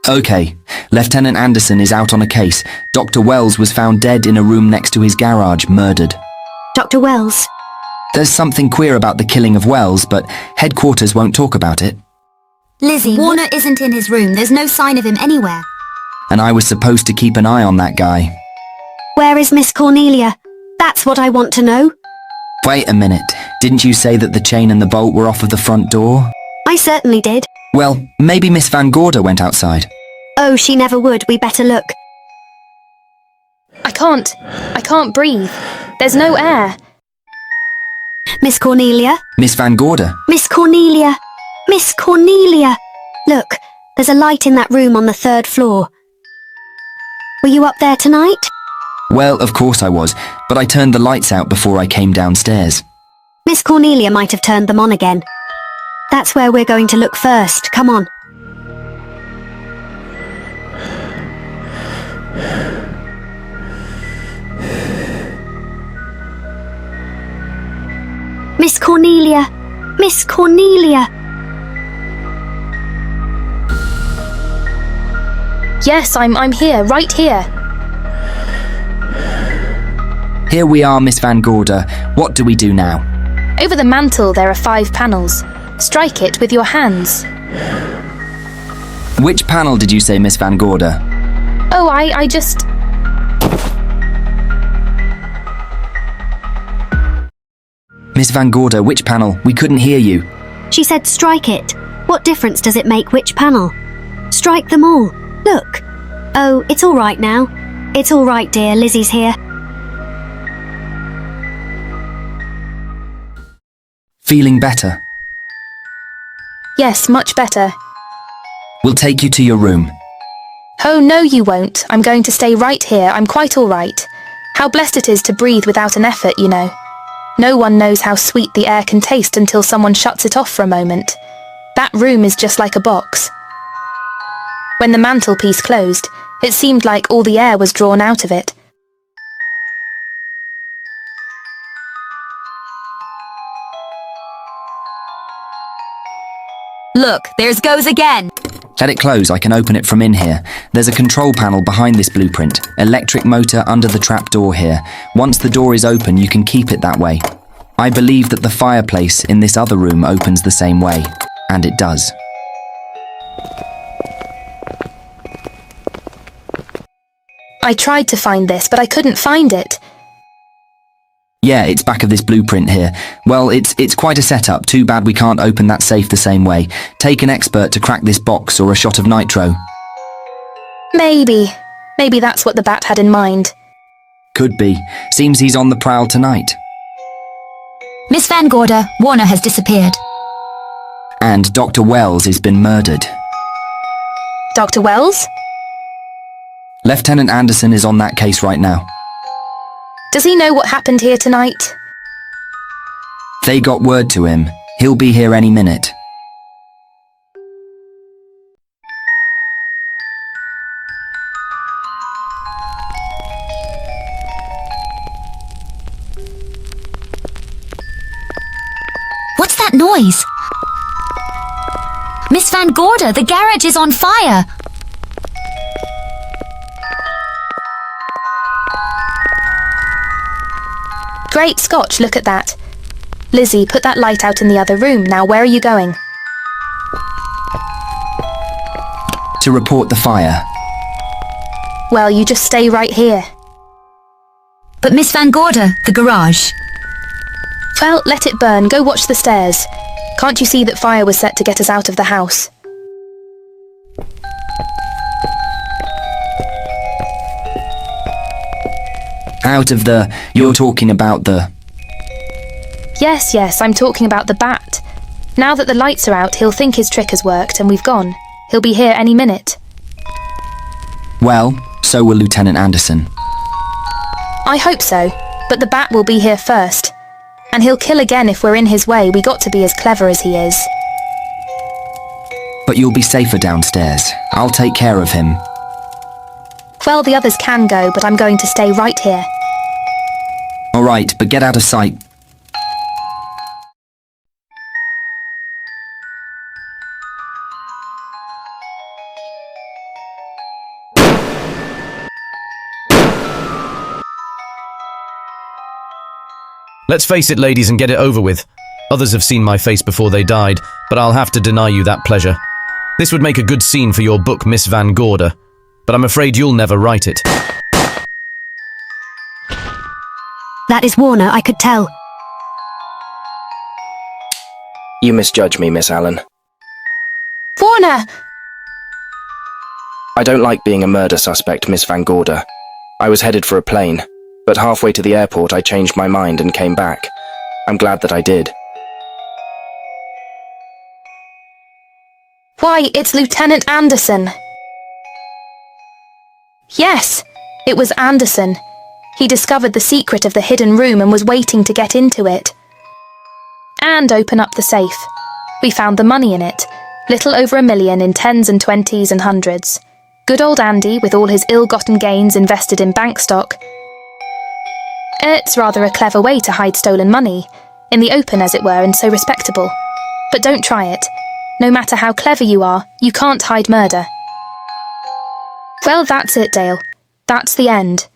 Okay, Lieutenant Anderson is out on a case. Dr. Wells was found dead in a room next to his garage, murdered. Dr. Wells? There's something queer about the killing of Wells, but headquarters won't talk about it. Lizzie, Warner isn't in his room. There's no sign of him anywhere. and I was supposed to keep an eye on that guy. Where is Miss Cornelia? That's what I want to know. Wait a minute, didn't you say that the chain and the bolt were off of the front door? I certainly did. Well, maybe Miss Van Gorder went outside. Oh, she never would. We better look. I can't breathe. There's no air. Miss Cornelia? Miss Van Gorder? Miss Cornelia! Miss Cornelia! Look, there's a light in that room on the 3rd floor. Were you up there tonight? Well, of course I was, but I turned the lights out before I came downstairs. Miss Cornelia might have turned them on again. That's where we're going to look first. Come on. Miss Cornelia! Miss Cornelia! Yes, I'm here, right here. Here we are, Miss Van Gorder. What do we do now? Over the mantel there are 5 panels. Strike it with your hands. Which panel did you say, Miss Van Gorder? Oh, I just... Miss Van Gorder, which panel? We couldn't hear you. She said strike it. What difference does it make which panel? Strike them all. Look. Oh, it's all right now. It's all right, dear. Lizzie's here. Feeling better? Yes, much better. We'll take you to your room. Oh, no you won't. I'm going to stay right here. I'm quite all right. How blessed it is to breathe without an effort, you know. No one knows how sweet the air can taste until someone shuts it off for a moment. That room is just like a box. When the mantelpiece closed, it seemed like all the air was drawn out of it. Look, theirs goes again. Let it close, I can open it from in here. There's a control panel behind this blueprint. Electric motor under the trap door here. Once the door is open, you can keep it that way. I believe that the fireplace in this other room opens the same way. And it does. I tried to find this, but I couldn't find it. Yeah, it's back of this blueprint here. Well, it's quite a setup. Too bad we can't open that safe the same way. Take an expert to crack this box or a shot of nitro. Maybe that's what the bat had in mind. Could be. Seems he's on the prowl tonight. Miss Van Gorder, Warner has disappeared. And Dr. Wells has been murdered. Dr. Wells? Lieutenant Anderson is on that case right now. Does he know what happened here tonight? They got word to him. He'll be here any minute. What's that noise? Miss Van Gorder, the garage is on fire! Great Scotch, look at that. Lizzie, put that light out in the other room. Now, where are you going? To report the fire. Well, you just stay right here. But Miss Van Gorder, the garage. Well, let it burn. Go watch the stairs. Can't you see that fire was set to get us out of the house? Out of the... You're talking about the... Yes, I'm talking about the bat. Now that the lights are out, he'll think his trick has worked and we've gone. He'll be here any minute. Well, so will Lieutenant Anderson. I hope so, but the bat will be here first. And he'll kill again if we're in his way. We got to be as clever as he is. But you'll be safer downstairs. I'll take care of him. Well, the others can go, but I'm going to stay right here. All right, but get out of sight. Let's face it, ladies, and get it over with. Others have seen my face before they died, but I'll have to deny you that pleasure. This would make a good scene for your book, Miss Van Gorder. but I'm afraid you'll never write it. That is Warner, I could tell. You misjudge me, Miss Allen. Warner! I don't like being a murder suspect, Miss Van Gorder. I was headed for a plane, but halfway to the airport I changed my mind and came back. I'm glad that I did. Why, it's Lieutenant Anderson. Yes, it was Anderson. He discovered the secret of the hidden room and was waiting to get into it. And open up the safe. We found the money in it, little over $1 million in 10s and 20s and 100s. Good old Andy with all his ill-gotten gains invested in bank stock. It's rather a clever way to hide stolen money, in the open as it were, and so respectable. But don't try it. No matter how clever you are, you can't hide murder. Well, that's it, Dale. That's the end.